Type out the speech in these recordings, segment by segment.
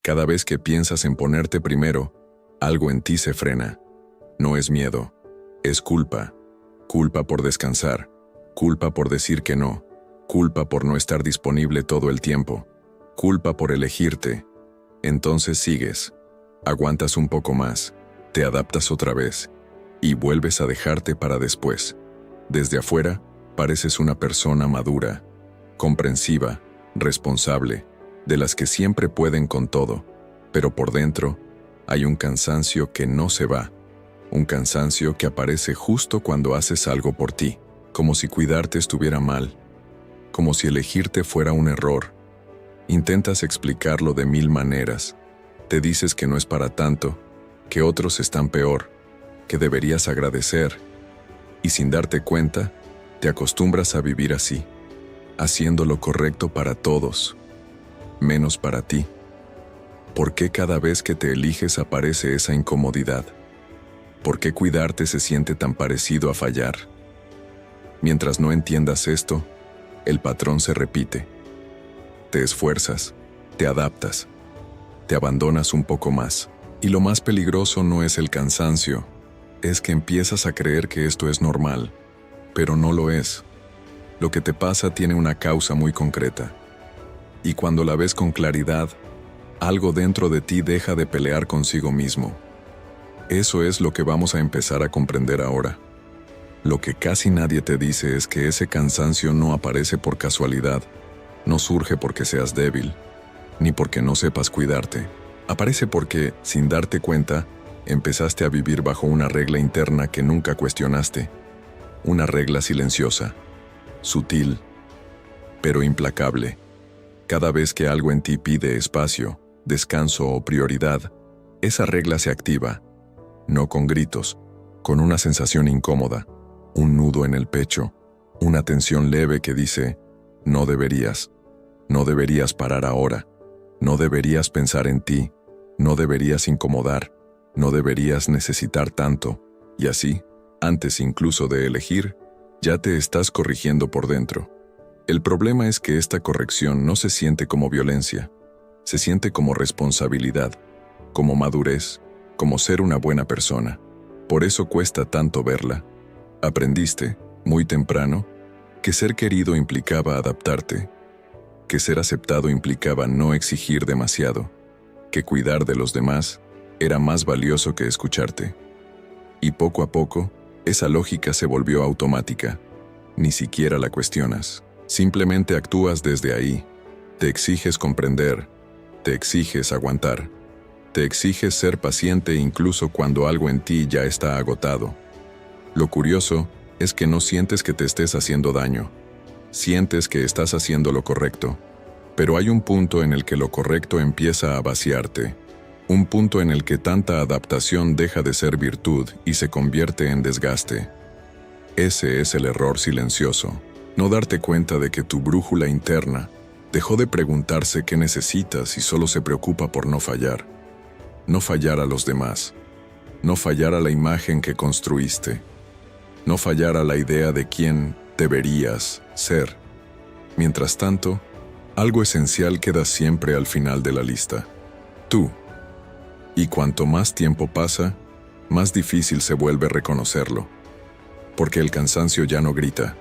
Cada vez que piensas en ponerte primero, algo en ti se frena. No es miedo, es culpa. Culpa por descansar, culpa por decir que no, culpa por no estar disponible todo el tiempo, culpa por elegirte. Entonces sigues, aguantas un poco más, te adaptas otra vez y vuelves a dejarte para después. Desde afuera, pareces una persona madura, comprensiva, responsable, de las que siempre pueden con todo, pero por dentro hay un cansancio que no se va, un cansancio que aparece justo cuando haces algo por ti, como si cuidarte estuviera mal, como si elegirte fuera un error. Intentas explicarlo de 1000 maneras, te dices que no es para tanto, que otros están peor, que deberías agradecer, y sin darte cuenta, te acostumbras a vivir así, haciendo lo correcto para todos, menos para ti. ¿Por qué cada vez que te eliges aparece esa incomodidad? ¿Por qué cuidarte se siente tan parecido a fallar? Mientras no entiendas esto, el patrón se repite. Te esfuerzas, te adaptas, te abandonas un poco más. Y lo más peligroso no es el cansancio, es que empiezas a creer que esto es normal, pero no lo es. Lo que te pasa tiene una causa muy concreta. Y cuando la ves con claridad, algo dentro de ti deja de pelear consigo mismo. Eso es lo que vamos a empezar a comprender ahora. Lo que casi nadie te dice es que ese cansancio no aparece por casualidad, no surge porque seas débil, ni porque no sepas cuidarte. Aparece porque, sin darte cuenta, empezaste a vivir bajo una regla interna que nunca cuestionaste. Una regla silenciosa, sutil, pero implacable. Cada vez que algo en ti pide espacio, descanso o prioridad, esa regla se activa, no con gritos, con una sensación incómoda, un nudo en el pecho, una tensión leve que dice, no deberías parar ahora, no deberías pensar en ti, no deberías incomodar, no deberías necesitar tanto, y así, antes incluso de elegir, ya te estás corrigiendo por dentro. El problema es que esta corrección no se siente como violencia, se siente como responsabilidad, como madurez, como ser una buena persona. Por eso cuesta tanto verla. Aprendiste, muy temprano, que ser querido implicaba adaptarte, que ser aceptado implicaba no exigir demasiado, que cuidar de los demás era más valioso que escucharte. Y poco a poco, esa lógica se volvió automática. Ni siquiera la cuestionas. Simplemente actúas desde ahí. Te exiges comprender, te exiges aguantar, te exiges ser paciente incluso cuando algo en ti ya está agotado. Lo curioso es que no sientes que te estés haciendo daño. Sientes que estás haciendo lo correcto. Pero hay un punto en el que lo correcto empieza a vaciarte. Un punto en el que tanta adaptación deja de ser virtud y se convierte en desgaste. Ese es el error silencioso. No darte cuenta de que tu brújula interna dejó de preguntarse qué necesitas y solo se preocupa por no fallar. No fallar a los demás. No fallar a la imagen que construiste. No fallar a la idea de quién deberías ser. Mientras tanto, algo esencial queda siempre al final de la lista. Tú. Y cuanto más tiempo pasa, más difícil se vuelve reconocerlo. Porque el cansancio ya no grita,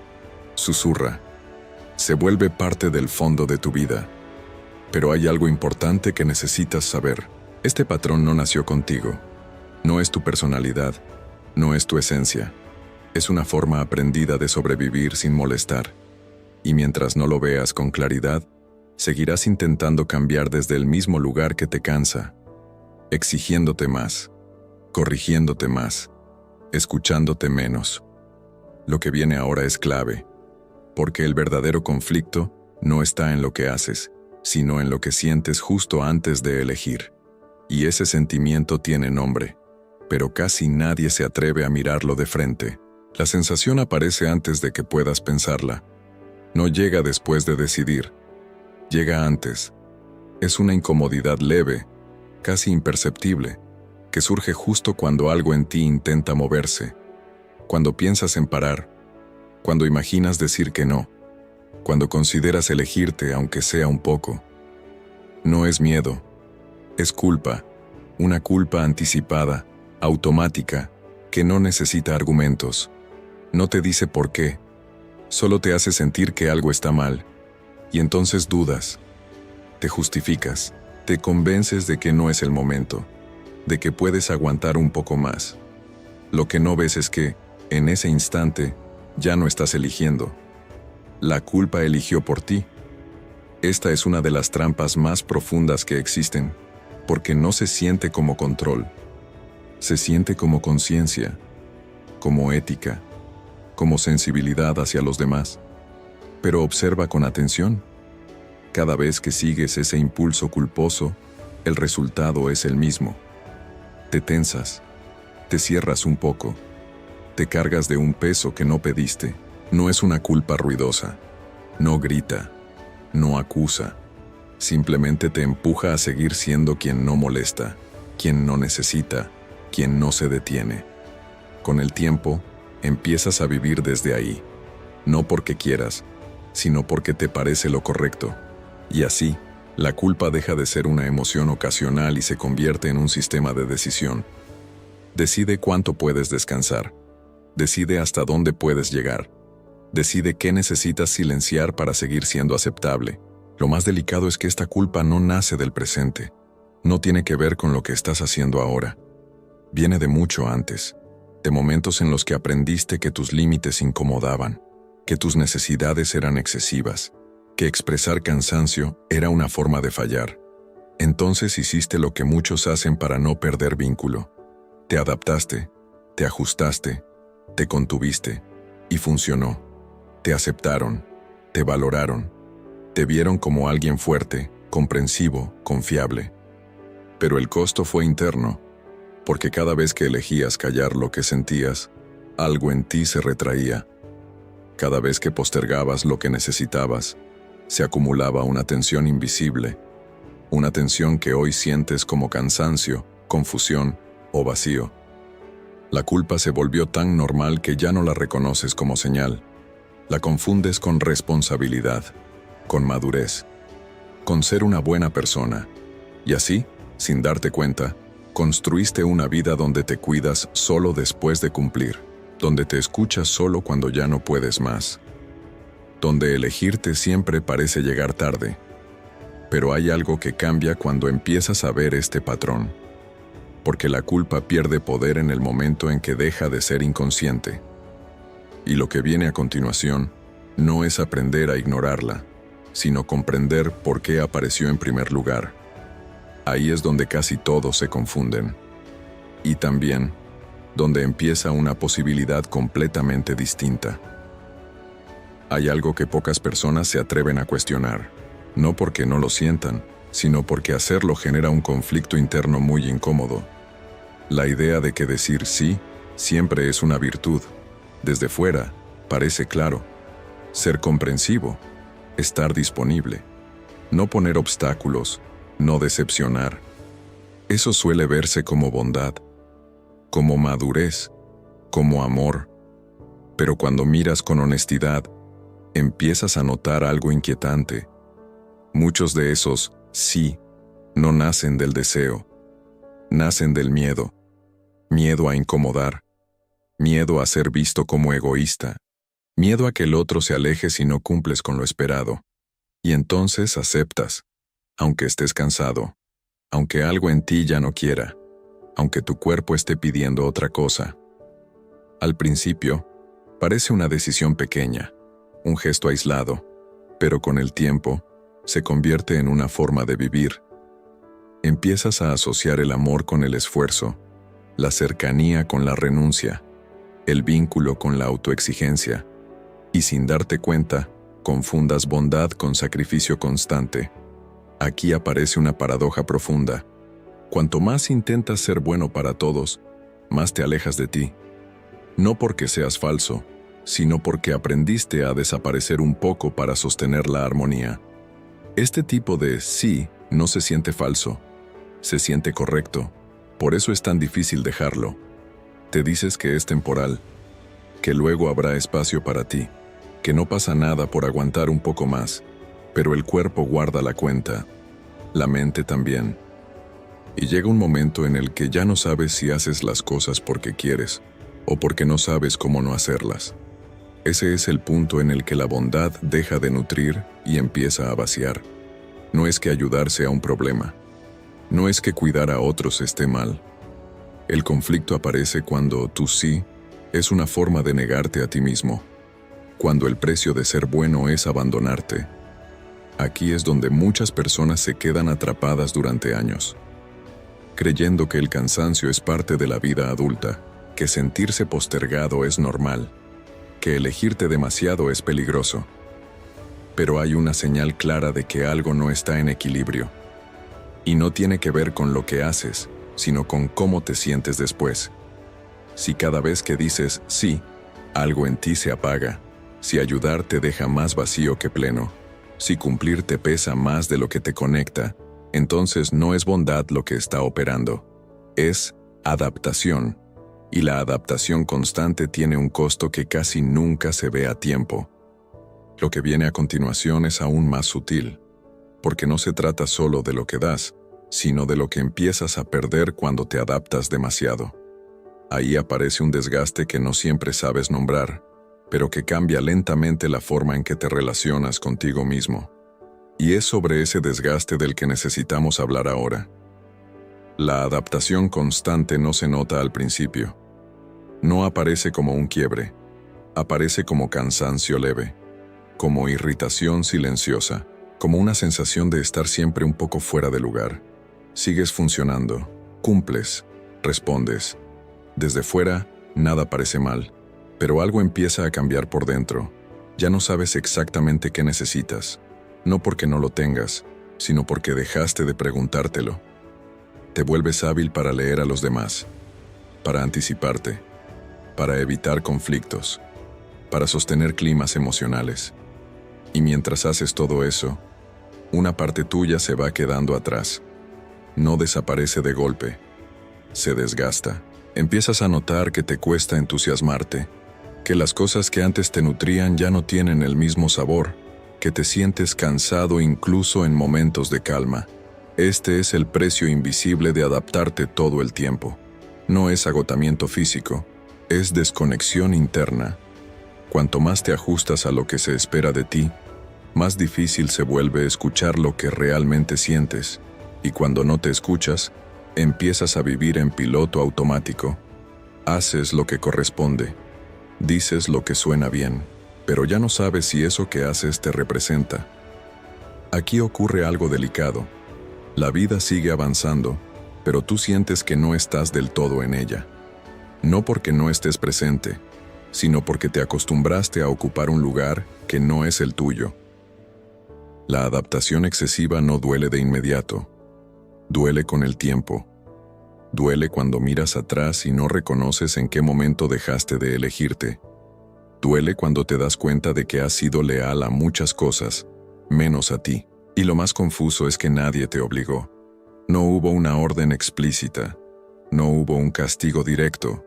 susurra, se vuelve parte del fondo de tu vida. Pero hay algo importante que necesitas saber. Este patrón no nació contigo. No es tu personalidad, no es tu esencia. Es una forma aprendida de sobrevivir sin molestar. Y mientras no lo veas con claridad, seguirás intentando cambiar desde el mismo lugar que te cansa, exigiéndote más, corrigiéndote más, escuchándote menos. Lo que viene ahora es clave, porque el verdadero conflicto no está en lo que haces, sino en lo que sientes justo antes de elegir. Y ese sentimiento tiene nombre, pero casi nadie se atreve a mirarlo de frente. La sensación aparece antes de que puedas pensarla. No llega después de decidir. Llega antes. Es una incomodidad leve, casi imperceptible, que surge justo cuando algo en ti intenta moverse. Cuando piensas en parar, cuando imaginas decir que no, cuando consideras elegirte aunque sea un poco. No es miedo, Es culpa, una culpa anticipada, automática, que no necesita argumentos. No te dice por qué, solo te hace sentir que algo está mal, y entonces dudas, te justificas, te convences de que no es el momento, de que puedes aguantar un poco más. Lo que no ves es que, en ese instante, ya no estás eligiendo. La culpa eligió por ti. Esta es una de las trampas más profundas que existen, porque no se siente como control. Se siente como conciencia, como ética, como sensibilidad hacia los demás. Pero observa con atención. Cada vez que sigues ese impulso culposo, el resultado es el mismo. Te tensas, te cierras un poco, te cargas de un peso que no pediste. No es una culpa ruidosa, no grita, no acusa, simplemente te empuja a seguir siendo quien no molesta, quien no necesita, quien no se detiene. Con el tiempo, empiezas a vivir desde ahí, no porque quieras, sino porque te parece lo correcto. Y así, la culpa deja de ser una emoción ocasional y se convierte en un sistema de decisión. Decide cuánto puedes descansar, decide hasta dónde puedes llegar, decide qué necesitas silenciar para seguir siendo aceptable. Lo más delicado es que esta culpa no nace del presente, no tiene que ver con lo que estás haciendo ahora. Viene de mucho antes, de momentos en los que aprendiste que tus límites incomodaban, que tus necesidades eran excesivas, que expresar cansancio era una forma de fallar. Entonces hiciste lo que muchos hacen para no perder vínculo. Te adaptaste, te ajustaste, te contuviste, y funcionó. Te aceptaron, te valoraron, te vieron como alguien fuerte, comprensivo, confiable. Pero el costo fue interno, porque cada vez que elegías callar lo que sentías, algo en ti se retraía. Cada vez que postergabas lo que necesitabas, se acumulaba una tensión invisible, una tensión que hoy sientes como cansancio, confusión o vacío. La culpa se volvió tan normal que ya no la reconoces como señal. La confundes con responsabilidad, con madurez, con ser una buena persona. Y así, sin darte cuenta, construiste una vida donde te cuidas solo después de cumplir, donde te escuchas solo cuando ya no puedes más, donde elegirte siempre parece llegar tarde. Pero hay algo que cambia cuando empiezas a ver este patrón, porque la culpa pierde poder en el momento en que deja de ser inconsciente. Y lo que viene a continuación no es aprender a ignorarla, sino comprender por qué apareció en primer lugar. Ahí es donde casi todos se confunden. Y también, donde empieza una posibilidad completamente distinta. Hay algo que pocas personas se atreven a cuestionar, no porque no lo sientan, sino porque hacerlo genera un conflicto interno muy incómodo. La idea de que decir sí siempre es una virtud. Desde fuera, parece claro. Ser comprensivo, estar disponible, no poner obstáculos, no decepcionar. Eso suele verse como bondad, como madurez, como amor. Pero cuando miras con honestidad, empiezas a notar algo inquietante. Muchos de esos sí no nacen del deseo, nacen del miedo. Miedo a incomodar, miedo a ser visto como egoísta, miedo a que el otro se aleje si no cumples con lo esperado. Y entonces aceptas, aunque estés cansado, aunque algo en ti ya no quiera, aunque tu cuerpo esté pidiendo otra cosa. Al principio, parece una decisión pequeña, un gesto aislado, pero con el tiempo, se convierte en una forma de vivir. Empiezas a asociar el amor con el esfuerzo, la cercanía con la renuncia, el vínculo con la autoexigencia, y sin darte cuenta, confundas bondad con sacrificio constante. Aquí aparece una paradoja profunda. Cuanto más intentas ser bueno para todos, más te alejas de ti. No porque seas falso, sino porque aprendiste a desaparecer un poco para sostener la armonía. Este tipo de sí no se siente falso, se siente correcto. Por eso es tan difícil dejarlo. Te dices que es temporal, que luego habrá espacio para ti, que no pasa nada por aguantar un poco más, pero el cuerpo guarda la cuenta, la mente también. Y llega un momento en el que ya no sabes si haces las cosas porque quieres o porque no sabes cómo no hacerlas. Ese es el punto en el que la bondad deja de nutrir y empieza a vaciar. No es que ayudar sea un problema. No es que cuidar a otros esté mal. El conflicto aparece cuando tu sí es una forma de negarte a ti mismo. Cuando el precio de ser bueno es abandonarte. Aquí es donde muchas personas se quedan atrapadas durante años, creyendo que el cansancio es parte de la vida adulta, que sentirse postergado es normal, que elegirte demasiado es peligroso. Pero hay una señal clara de que algo no está en equilibrio. Y no tiene que ver con lo que haces, sino con cómo te sientes después. Si cada vez que dices sí, algo en ti se apaga, si ayudar te deja más vacío que pleno, si cumplir te pesa más de lo que te conecta, entonces no es bondad lo que está operando, es adaptación. Y la adaptación constante tiene un costo que casi nunca se ve a tiempo. Lo que viene a continuación es aún más sutil, porque no se trata solo de lo que das, sino de lo que empiezas a perder cuando te adaptas demasiado. Ahí aparece un desgaste que no siempre sabes nombrar, pero que cambia lentamente la forma en que te relacionas contigo mismo. Y es sobre ese desgaste del que necesitamos hablar ahora. La adaptación constante no se nota al principio. No aparece como un quiebre, aparece como cansancio leve, como irritación silenciosa, como una sensación de estar siempre un poco fuera de lugar. Sigues funcionando, cumples, respondes. Desde fuera, nada parece mal, pero algo empieza a cambiar por dentro. Ya no sabes exactamente qué necesitas, no porque no lo tengas, sino porque dejaste de preguntártelo. Te vuelves hábil para leer a los demás, para anticiparte, para evitar conflictos, para sostener climas emocionales. Y mientras haces todo eso, una parte tuya se va quedando atrás. No desaparece de golpe, se desgasta. Empiezas a notar que te cuesta entusiasmarte, que las cosas que antes te nutrían ya no tienen el mismo sabor, que te sientes cansado incluso en momentos de calma. Este es el precio invisible de adaptarte todo el tiempo. No es agotamiento físico, es desconexión interna. Cuanto más te ajustas a lo que se espera de ti, más difícil se vuelve escuchar lo que realmente sientes. Y cuando no te escuchas, empiezas a vivir en piloto automático. Haces lo que corresponde, dices lo que suena bien, pero ya no sabes si eso que haces te representa. Aquí ocurre algo delicado. La vida sigue avanzando, pero tú sientes que no estás del todo en ella. No porque no estés presente, sino porque te acostumbraste a ocupar un lugar que no es el tuyo. La adaptación excesiva no duele de inmediato. Duele con el tiempo. Duele cuando miras atrás y no reconoces en qué momento dejaste de elegirte. Duele cuando te das cuenta de que has sido leal a muchas cosas, menos a ti. Y lo más confuso es que nadie te obligó. No hubo una orden explícita. No hubo un castigo directo.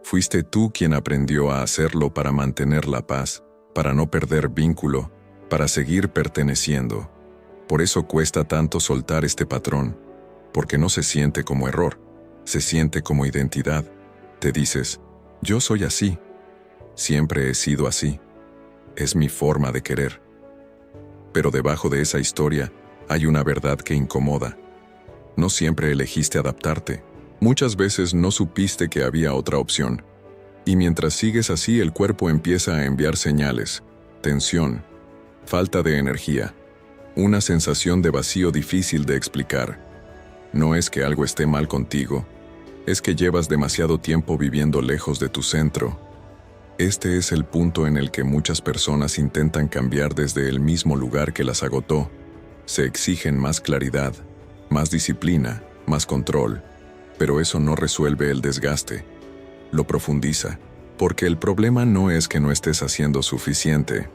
Fuiste tú quien aprendió a hacerlo para mantener la paz, para no perder vínculo, para seguir perteneciendo. Por eso cuesta tanto soltar este patrón, porque no se siente como error, se siente como identidad. Te dices, yo soy así, siempre he sido así, es mi forma de querer. Pero debajo de esa historia hay una verdad que incomoda. No siempre elegiste adaptarte, muchas veces no supiste que había otra opción. Y mientras sigues así, el cuerpo empieza a enviar señales, tensión, falta de energía, una sensación de vacío difícil de explicar. No es que algo esté mal contigo, es que llevas demasiado tiempo viviendo lejos de tu centro. Este es el punto en el que muchas personas intentan cambiar desde el mismo lugar que las agotó. Se exigen más claridad, más disciplina, más control, pero eso no resuelve el desgaste. Lo profundiza, porque el problema no es que no estés haciendo suficiente,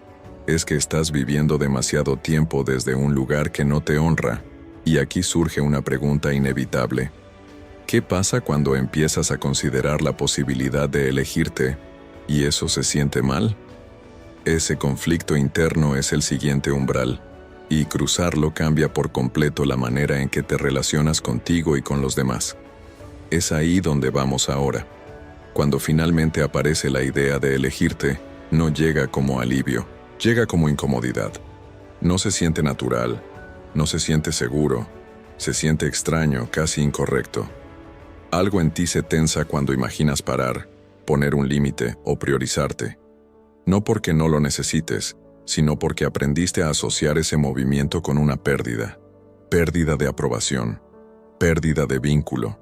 es que estás viviendo demasiado tiempo desde un lugar que no te honra. Y aquí surge una pregunta inevitable. ¿Qué pasa cuando empiezas a considerar la posibilidad de elegirte y eso se siente mal? Ese conflicto interno es el siguiente umbral. Y cruzarlo cambia por completo la manera en que te relacionas contigo y con los demás. Es ahí donde vamos ahora. Cuando finalmente aparece la idea de elegirte, no llega como alivio, llega como incomodidad. No se siente natural, no se siente seguro, se siente extraño, casi incorrecto. Algo en ti se tensa cuando imaginas parar, poner un límite o priorizarte. No porque no lo necesites, sino porque aprendiste a asociar ese movimiento con una pérdida. Pérdida de aprobación, pérdida de vínculo,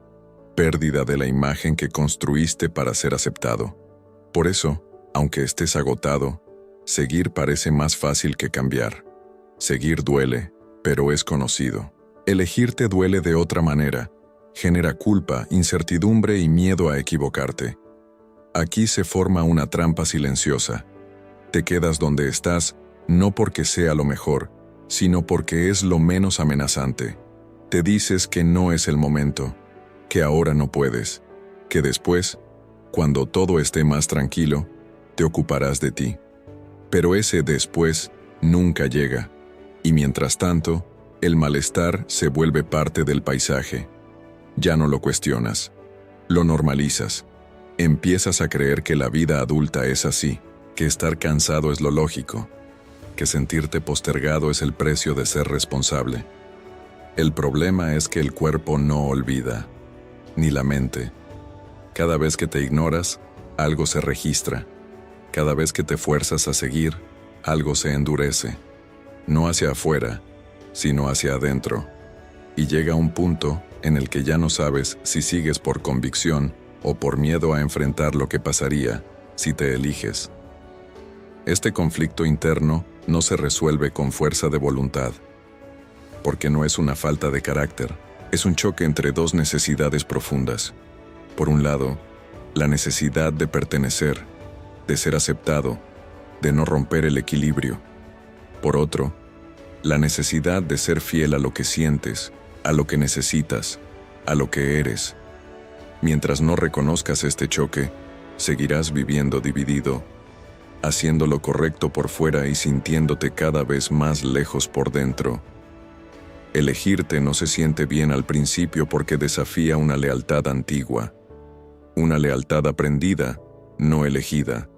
pérdida de la imagen que construiste para ser aceptado. Por eso, aunque estés agotado, seguir parece más fácil que cambiar. Seguir duele, pero es conocido. Elegirte duele de otra manera. Genera culpa, incertidumbre y miedo a equivocarte. Aquí se forma una trampa silenciosa. Te quedas donde estás, no porque sea lo mejor, sino porque es lo menos amenazante. Te dices que no es el momento, que ahora no puedes, que después, cuando todo esté más tranquilo, te ocuparás de ti. Pero ese después nunca llega, y mientras tanto, el malestar se vuelve parte del paisaje. Ya no lo cuestionas, lo normalizas. Empiezas a creer que la vida adulta es así, que estar cansado es lo lógico, que sentirte postergado es el precio de ser responsable. El problema es que el cuerpo no olvida, ni la mente. Cada vez que te ignoras, algo se registra. Cada vez que te fuerzas a seguir, algo se endurece. No hacia afuera, sino hacia adentro. Y llega un punto en el que ya no sabes si sigues por convicción o por miedo a enfrentar lo que pasaría si te eliges. Este conflicto interno no se resuelve con fuerza de voluntad, porque no es una falta de carácter, es un choque entre dos necesidades profundas. Por un lado, la necesidad de pertenecer, de ser aceptado, de no romper el equilibrio. Por otro, la necesidad de ser fiel a lo que sientes, a lo que necesitas, a lo que eres. Mientras no reconozcas este choque, seguirás viviendo dividido, haciendo lo correcto por fuera y sintiéndote cada vez más lejos por dentro. Elegirte no se siente bien al principio porque desafía una lealtad antigua, una lealtad aprendida, no elegida,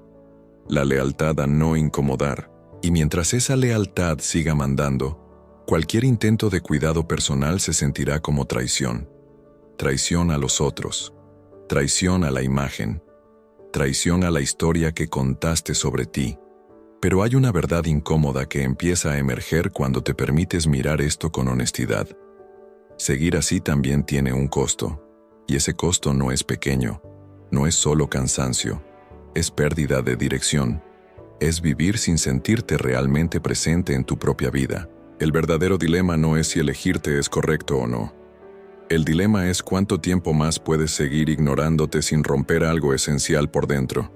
la lealtad a no incomodar. Y mientras esa lealtad siga mandando, cualquier intento de cuidado personal se sentirá como traición. Traición a los otros, traición a la imagen, traición a la historia que contaste sobre ti. Pero hay una verdad incómoda que empieza a emerger cuando te permites mirar esto con honestidad. Seguir así también tiene un costo, y ese costo no es pequeño, no es solo cansancio, es pérdida de dirección, es vivir sin sentirte realmente presente en tu propia vida. El verdadero dilema no es si elegirte es correcto o no. El dilema es cuánto tiempo más puedes seguir ignorándote sin romper algo esencial por dentro.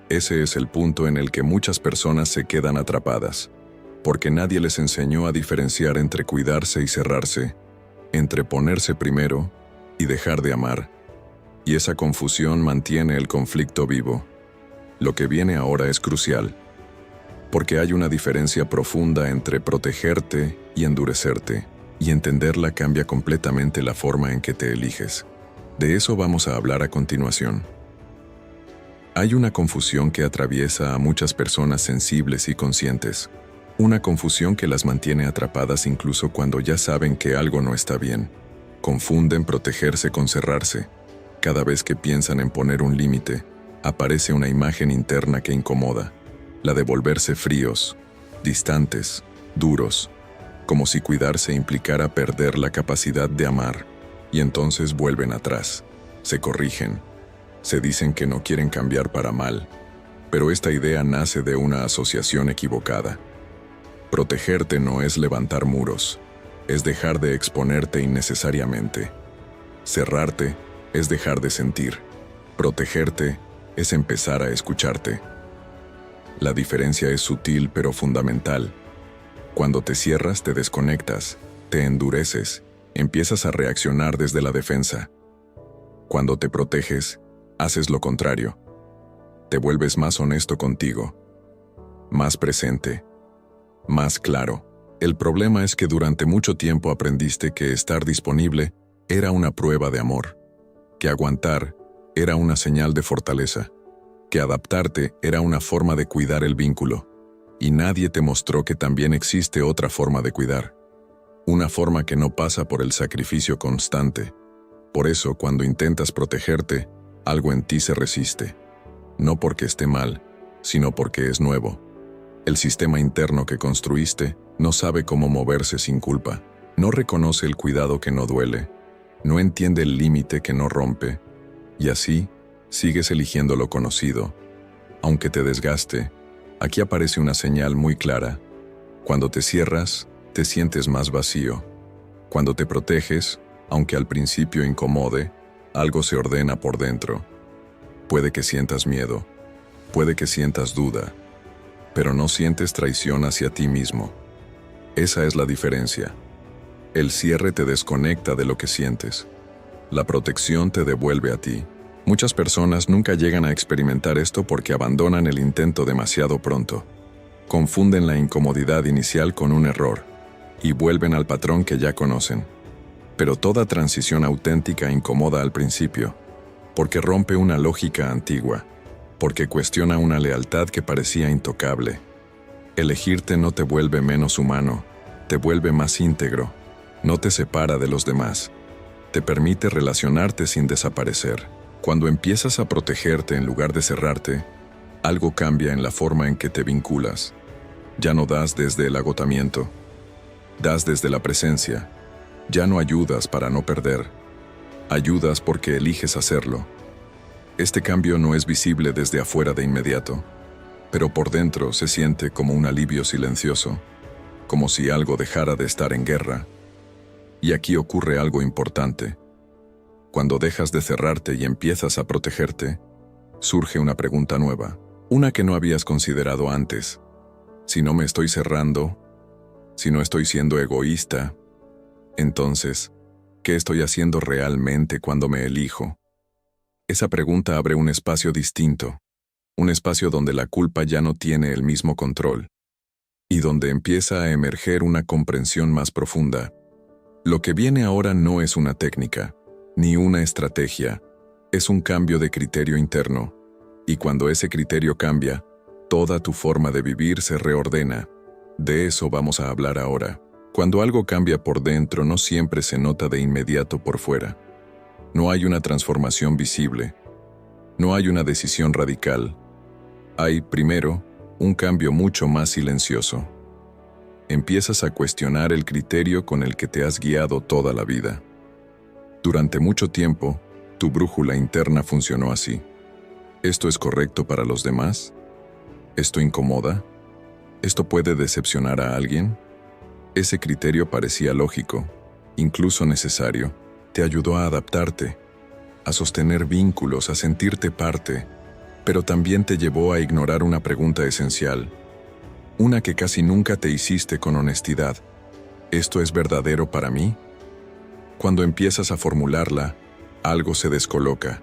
Ese es el punto en el que muchas personas se quedan atrapadas, porque nadie les enseñó a diferenciar entre cuidarse y cerrarse, entre ponerse primero y dejar de amar. Y esa confusión mantiene el conflicto vivo. Lo que viene ahora es crucial, porque hay una diferencia profunda entre protegerte y endurecerte. Y entenderla cambia completamente la forma en que te eliges. De eso vamos a hablar a continuación. Hay una confusión que atraviesa a muchas personas sensibles y conscientes. Una confusión que las mantiene atrapadas incluso cuando ya saben que algo no está bien. Confunden protegerse con cerrarse. Cada vez que piensan en poner un límite, aparece una imagen interna que incomoda. La de volverse fríos, distantes, duros, como si cuidarse implicara perder la capacidad de amar, y entonces vuelven atrás, se corrigen, se dicen que no quieren cambiar para mal, pero esta idea nace de una asociación equivocada. Protegerte no es levantar muros, es dejar de exponerte innecesariamente. Cerrarte es dejar de sentir, protegerte es empezar a escucharte. La diferencia es sutil pero fundamental. Cuando te cierras, te desconectas, te endureces, empiezas a reaccionar desde la defensa. Cuando te proteges, haces lo contrario. Te vuelves más honesto contigo, más presente, más claro. El problema es que durante mucho tiempo aprendiste que estar disponible era una prueba de amor, que aguantar era una señal de fortaleza, que adaptarte era una forma de cuidar el vínculo, y nadie te mostró que también existe otra forma de cuidar, una forma que no pasa por el sacrificio constante. Por eso, cuando intentas protegerte, algo en ti se resiste, no porque esté mal, sino porque es nuevo. El sistema interno que construiste no sabe cómo moverse sin culpa, no reconoce el cuidado que no duele, no entiende el límite que no rompe, y así sigues eligiendo lo conocido. Aunque te desgaste, aquí aparece una señal muy clara. Cuando te cierras, te sientes más vacío. Cuando te proteges, aunque al principio incomode, algo se ordena por dentro. Puede que sientas miedo, puede que sientas duda, pero no sientes traición hacia ti mismo. Esa es la diferencia. El cierre te desconecta de lo que sientes. La protección te devuelve a ti. Muchas personas nunca llegan a experimentar esto porque abandonan el intento demasiado pronto. Confunden la incomodidad inicial con un error y vuelven al patrón que ya conocen. Pero toda transición auténtica incomoda al principio, porque rompe una lógica antigua, porque cuestiona una lealtad que parecía intocable. Elegirte no te vuelve menos humano, te vuelve más íntegro, no te separa de los demás, te permite relacionarte sin desaparecer. Cuando empiezas a protegerte en lugar de cerrarte, algo cambia en la forma en que te vinculas. Ya no das desde el agotamiento, das desde la presencia. Ya no ayudas para no perder, ayudas porque eliges hacerlo. Este cambio no es visible desde afuera de inmediato, pero por dentro se siente como un alivio silencioso, como si algo dejara de estar en guerra. Y aquí ocurre algo importante. Cuando dejas de cerrarte y empiezas a protegerte, surge una pregunta nueva, una que no habías considerado antes. Si no me estoy cerrando, si no estoy siendo egoísta, entonces, ¿qué estoy haciendo realmente cuando me elijo? Esa pregunta abre un espacio distinto, un espacio donde la culpa ya no tiene el mismo control, y donde empieza a emerger una comprensión más profunda. Lo que viene ahora no es una técnica, ni una estrategia, es un cambio de criterio interno, y cuando ese criterio cambia, toda tu forma de vivir se reordena. De eso vamos a hablar ahora. Cuando algo cambia por dentro, no siempre se nota de inmediato por fuera. No hay una transformación visible. No hay una decisión radical. Hay, primero, un cambio mucho más silencioso. Empiezas a cuestionar el criterio con el que te has guiado toda la vida. Durante mucho tiempo, tu brújula interna funcionó así. ¿Esto es correcto para los demás? ¿Esto incomoda? ¿Esto puede decepcionar a alguien? Ese criterio parecía lógico, incluso necesario. Te ayudó a adaptarte, a sostener vínculos, a sentirte parte, pero también te llevó a ignorar una pregunta esencial, una que casi nunca te hiciste con honestidad. ¿Esto es verdadero para mí? Cuando empiezas a formularla, algo se descoloca,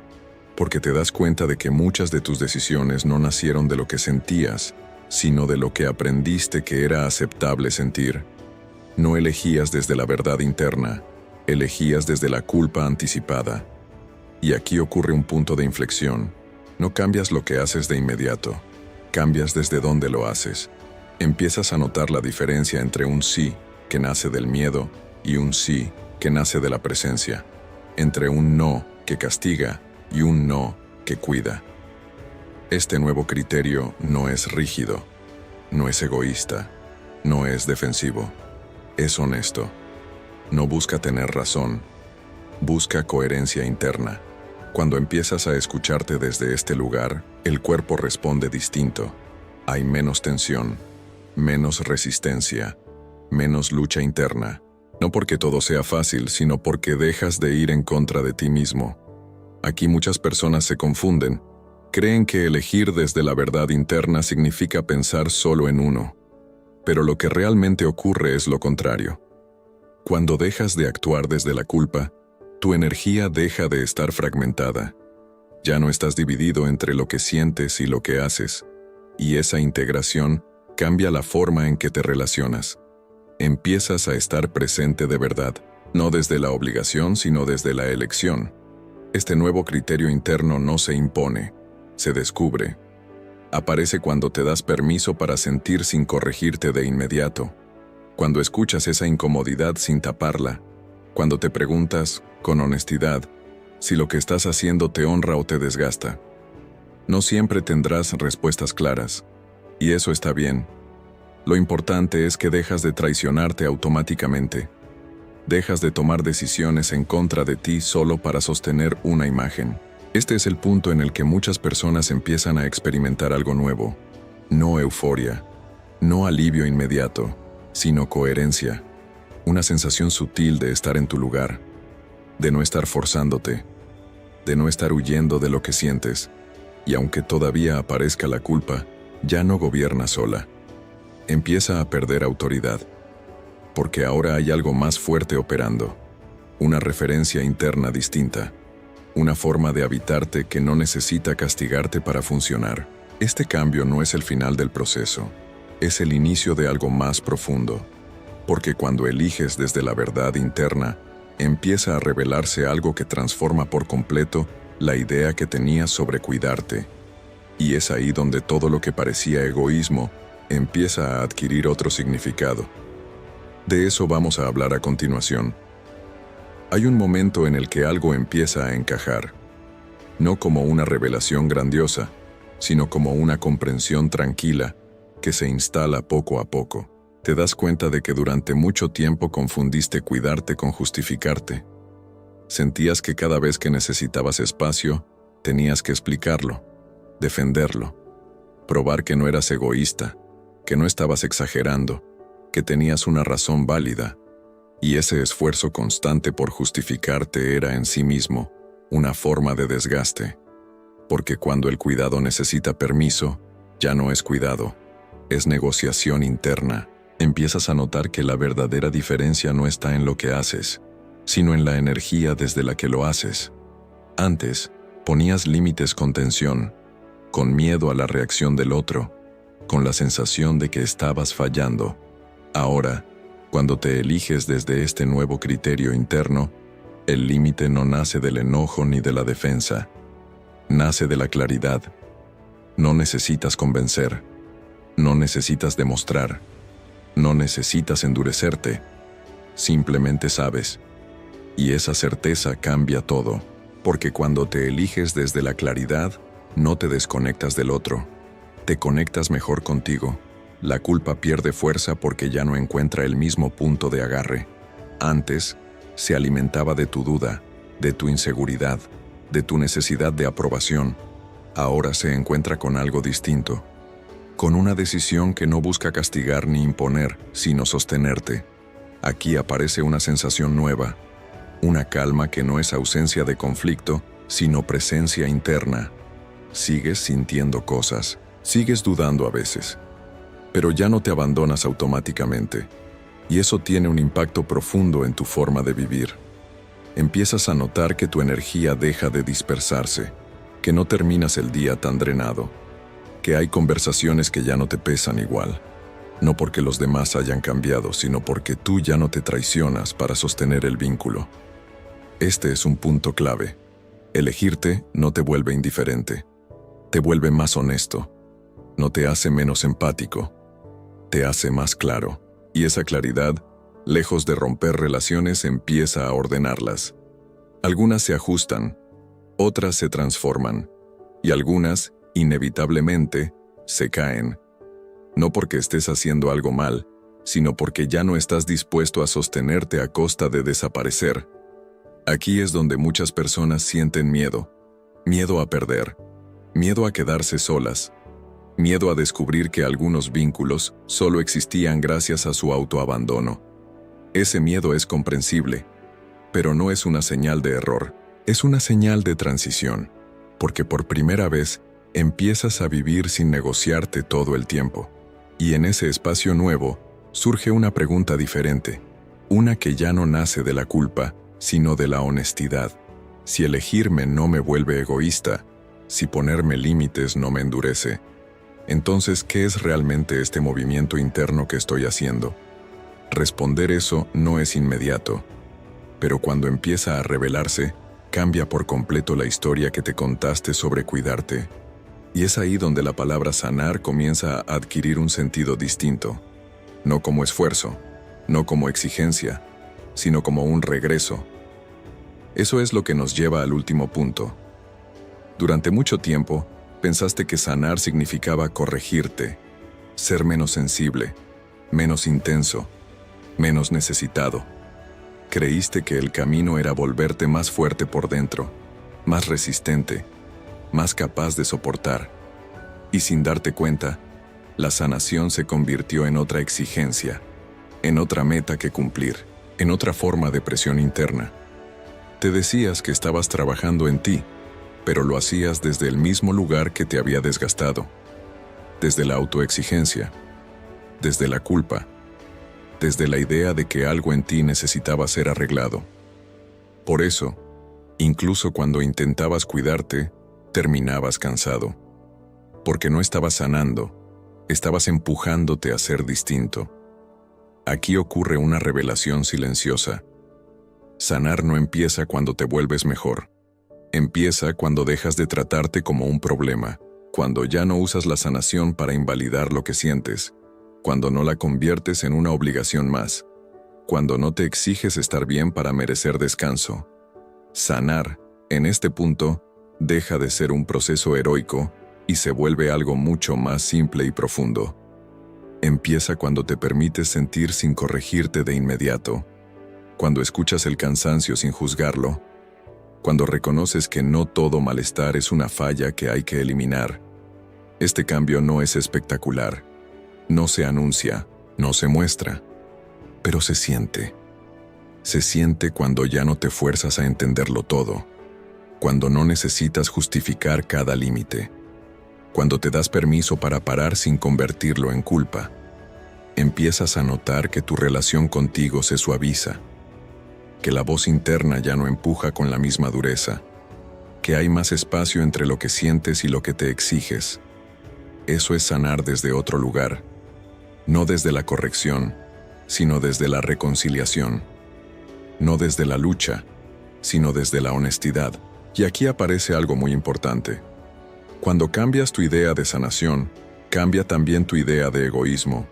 porque te das cuenta de que muchas de tus decisiones no nacieron de lo que sentías, sino de lo que aprendiste que era aceptable sentir. No elegías desde la verdad interna, elegías desde la culpa anticipada. Y aquí ocurre un punto de inflexión. No cambias lo que haces de inmediato, cambias desde dónde lo haces. Empiezas a notar la diferencia entre un sí que nace del miedo y un sí que nace de la presencia, entre un no que castiga y un no que cuida. Este nuevo criterio no es rígido, no es egoísta, no es defensivo. Es honesto. No busca tener razón. Busca coherencia interna. Cuando empiezas a escucharte desde este lugar, el cuerpo responde distinto. Hay menos tensión, menos resistencia, menos lucha interna. No porque todo sea fácil, sino porque dejas de ir en contra de ti mismo. Aquí muchas personas se confunden. Creen que elegir desde la verdad interna significa pensar solo en uno. Pero lo que realmente ocurre es lo contrario. Cuando dejas de actuar desde la culpa, tu energía deja de estar fragmentada. Ya no estás dividido entre lo que sientes y lo que haces, y esa integración cambia la forma en que te relacionas. Empiezas a estar presente de verdad, no desde la obligación, sino desde la elección. Este nuevo criterio interno no se impone, se descubre. Aparece cuando te das permiso para sentir sin corregirte de inmediato, cuando escuchas esa incomodidad sin taparla, cuando te preguntas, con honestidad, si lo que estás haciendo te honra o te desgasta. No siempre tendrás respuestas claras, y eso está bien. Lo importante es que dejas de traicionarte automáticamente. Dejas de tomar decisiones en contra de ti solo para sostener una imagen. Este es el punto en el que muchas personas empiezan a experimentar algo nuevo. No euforia, no alivio inmediato, sino coherencia. Una sensación sutil de estar en tu lugar, de no estar forzándote, de no estar huyendo de lo que sientes, y aunque todavía aparezca la culpa, ya no gobierna sola. Empieza a perder autoridad, porque ahora hay algo más fuerte operando, una referencia interna distinta, una forma de habitarte que no necesita castigarte para funcionar. Este cambio no es el final del proceso, es el inicio de algo más profundo, porque cuando eliges desde la verdad interna, empieza a revelarse algo que transforma por completo la idea que tenías sobre cuidarte. Y es ahí donde todo lo que parecía egoísmo empieza a adquirir otro significado. De eso vamos a hablar a continuación. Hay un momento en el que algo empieza a encajar, no como una revelación grandiosa, sino como una comprensión tranquila que se instala poco a poco. Te das cuenta de que durante mucho tiempo confundiste cuidarte con justificarte. Sentías que cada vez que necesitabas espacio, tenías que explicarlo, defenderlo, probar que no eras egoísta, que no estabas exagerando, que tenías una razón válida, y ese esfuerzo constante por justificarte era en sí mismo una forma de desgaste, porque cuando el cuidado necesita permiso, ya no es cuidado, es negociación interna. Empiezas a notar que la verdadera diferencia no está en lo que haces, sino en la energía desde la que lo haces. Antes, ponías límites con tensión, con miedo a la reacción del otro, con la sensación de que estabas fallando. Ahora, cuando te eliges desde este nuevo criterio interno, el límite no nace del enojo ni de la defensa, nace de la claridad. No necesitas convencer, no necesitas demostrar, no necesitas endurecerte, simplemente sabes. Y esa certeza cambia todo, porque cuando te eliges desde la claridad, no te desconectas del otro, te conectas mejor contigo. La culpa pierde fuerza porque ya no encuentra el mismo punto de agarre. Antes, se alimentaba de tu duda, de tu inseguridad, de tu necesidad de aprobación. Ahora se encuentra con algo distinto, con una decisión que no busca castigar ni imponer, sino sostenerte. Aquí aparece una sensación nueva, una calma que no es ausencia de conflicto, sino presencia interna. Sigues sintiendo cosas, sigues dudando a veces, pero ya no te abandonas automáticamente, y eso tiene un impacto profundo en tu forma de vivir. Empiezas a notar que tu energía deja de dispersarse, que no terminas el día tan drenado, que hay conversaciones que ya no te pesan igual, no porque los demás hayan cambiado, sino porque tú ya no te traicionas para sostener el vínculo. Este es un punto clave. Elegirte no te vuelve indiferente, te vuelve más honesto, no te hace menos empático, te hace más claro, y esa claridad, lejos de romper relaciones, empieza a ordenarlas. Algunas se ajustan, otras se transforman, y algunas, inevitablemente, se caen. No porque estés haciendo algo mal, sino porque ya no estás dispuesto a sostenerte a costa de desaparecer. Aquí es donde muchas personas sienten miedo. Miedo a perder, miedo a quedarse solas, miedo a descubrir que algunos vínculos solo existían gracias a su autoabandono. Ese miedo es comprensible, pero no es una señal de error, es una señal de transición, porque por primera vez empiezas a vivir sin negociarte todo el tiempo. Y en ese espacio nuevo surge una pregunta diferente, una que ya no nace de la culpa, sino de la honestidad. Si elegirme no me vuelve egoísta, si ponerme límites no me endurece, entonces, ¿qué es realmente este movimiento interno que estoy haciendo? Responder eso no es inmediato, pero cuando empieza a revelarse, cambia por completo la historia que te contaste sobre cuidarte. Y es ahí donde la palabra sanar comienza a adquirir un sentido distinto, no como esfuerzo, no como exigencia, sino como un regreso. Eso es lo que nos lleva al último punto. Durante mucho tiempo, pensaste que sanar significaba corregirte, ser menos sensible, menos intenso, menos necesitado. Creíste que el camino era volverte más fuerte por dentro, más resistente, más capaz de soportar. Y sin darte cuenta, la sanación se convirtió en otra exigencia, en otra meta que cumplir, en otra forma de presión interna. Te decías que estabas trabajando en ti, pero lo hacías desde el mismo lugar que te había desgastado, desde la autoexigencia, desde la culpa, desde la idea de que algo en ti necesitaba ser arreglado. Por eso, incluso cuando intentabas cuidarte, terminabas cansado, porque no estabas sanando, estabas empujándote a ser distinto. Aquí ocurre una revelación silenciosa. Sanar no empieza cuando te vuelves mejor. Empieza cuando dejas de tratarte como un problema, cuando ya no usas la sanación para invalidar lo que sientes, cuando no la conviertes en una obligación más, cuando no te exiges estar bien para merecer descanso. Sanar, en este punto, deja de ser un proceso heroico y se vuelve algo mucho más simple y profundo. Empieza cuando te permites sentir sin corregirte de inmediato, cuando escuchas el cansancio sin juzgarlo, cuando reconoces que no todo malestar es una falla que hay que eliminar. Este cambio no es espectacular, no se anuncia, no se muestra, pero se siente. Se siente cuando ya no te fuerzas a entenderlo todo, cuando no necesitas justificar cada límite, cuando te das permiso para parar sin convertirlo en culpa. Empiezas a notar que tu relación contigo se suaviza, que la voz interna ya no empuja con la misma dureza, que hay más espacio entre lo que sientes y lo que te exiges. Eso es sanar desde otro lugar, no desde la corrección, sino desde la reconciliación, no desde la lucha, sino desde la honestidad. Y aquí aparece algo muy importante. Cuando cambias tu idea de sanación, cambia también tu idea de egoísmo.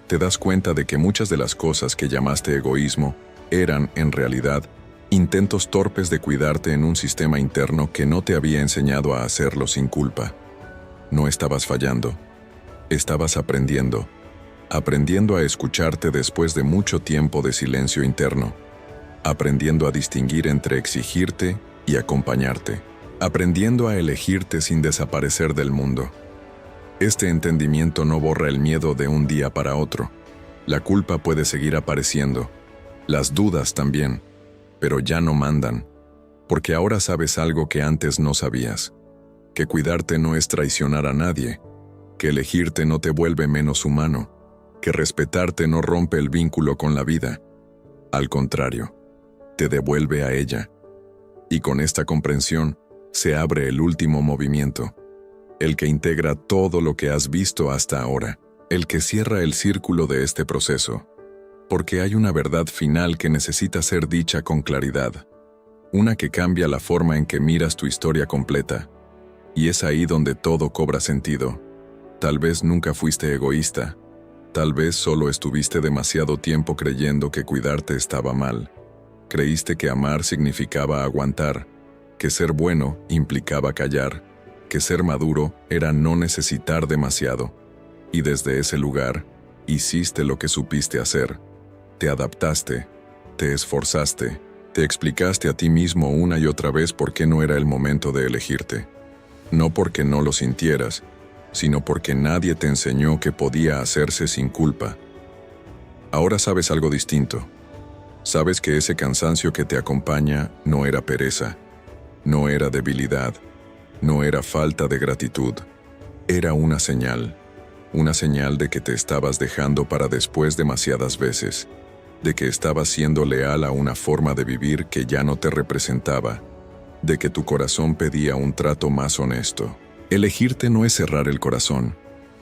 Te das cuenta de que muchas de las cosas que llamaste egoísmo eran, en realidad, intentos torpes de cuidarte en un sistema interno que no te había enseñado a hacerlo sin culpa. No estabas fallando. Estabas aprendiendo. Aprendiendo a escucharte después de mucho tiempo de silencio interno. Aprendiendo a distinguir entre exigirte y acompañarte. Aprendiendo a elegirte sin desaparecer del mundo. Este entendimiento no borra el miedo de un día para otro. La culpa puede seguir apareciendo. Las dudas también, pero ya no mandan, porque ahora sabes algo que antes no sabías, que cuidarte no es traicionar a nadie, que elegirte no te vuelve menos humano, que respetarte no rompe el vínculo con la vida. Al contrario, te devuelve a ella. Y con esta comprensión se abre el último movimiento, el que integra todo lo que has visto hasta ahora, el que cierra el círculo de este proceso. Porque hay una verdad final que necesita ser dicha con claridad, una que cambia la forma en que miras tu historia completa. Y es ahí donde todo cobra sentido. Tal vez nunca fuiste egoísta, tal vez solo estuviste demasiado tiempo creyendo que cuidarte estaba mal. Creíste que amar significaba aguantar, que ser bueno implicaba callar, que ser maduro era no necesitar demasiado. Y desde ese lugar, hiciste lo que supiste hacer. Te adaptaste, te esforzaste, te explicaste a ti mismo una y otra vez por qué no era el momento de elegirte. No porque no lo sintieras, sino porque nadie te enseñó que podía hacerse sin culpa. Ahora sabes algo distinto. Sabes que ese cansancio que te acompaña no era pereza, no era debilidad, no era falta de gratitud. Era una señal de que te estabas dejando para después demasiadas veces, de que estabas siendo leal a una forma de vivir que ya no te representaba, de que tu corazón pedía un trato más honesto. Elegirte no es cerrar el corazón,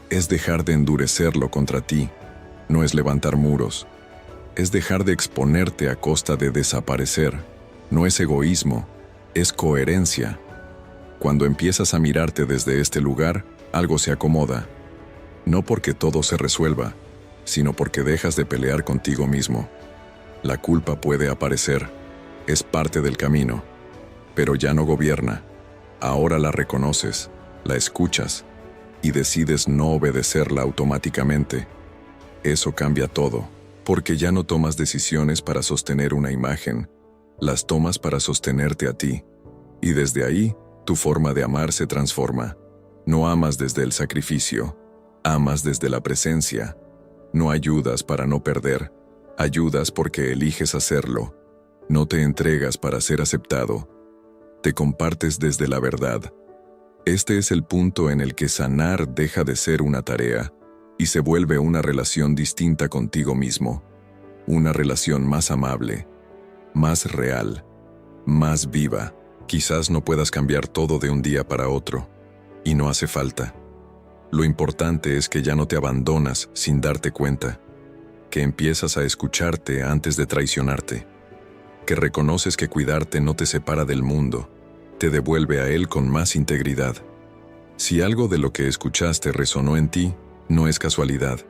es dejar de endurecerlo contra ti, no es levantar muros, es dejar de exponerte a costa de desaparecer. No es egoísmo, es coherencia. Cuando empiezas a mirarte desde este lugar, algo se acomoda. No porque todo se resuelva, sino porque dejas de pelear contigo mismo. La culpa puede aparecer, es parte del camino, pero ya no gobierna. Ahora la reconoces, la escuchas y decides no obedecerla automáticamente. Eso cambia todo, porque ya no tomas decisiones para sostener una imagen, las tomas para sostenerte a ti. Y desde ahí, tu forma de amar se transforma. No amas desde el sacrificio, amas desde la presencia. No ayudas para no perder, ayudas porque eliges hacerlo. No te entregas para ser aceptado, te compartes desde la verdad. Este es el punto en el que sanar deja de ser una tarea y se vuelve una relación distinta contigo mismo. Una relación más amable, más real, más viva. Quizás no puedas cambiar todo de un día para otro, y no hace falta. Lo importante es que ya no te abandonas sin darte cuenta, que empiezas a escucharte antes de traicionarte, que reconoces que cuidarte no te separa del mundo, te devuelve a él con más integridad. Si algo de lo que escuchaste resonó en ti, no es casualidad.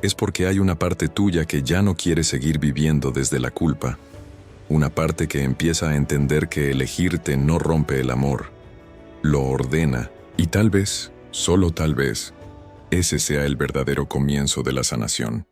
Es porque hay una parte tuya que ya no quiere seguir viviendo desde la culpa. Una parte que empieza a entender que elegirte no rompe el amor, lo ordena, y tal vez, solo tal vez, ese sea el verdadero comienzo de la sanación.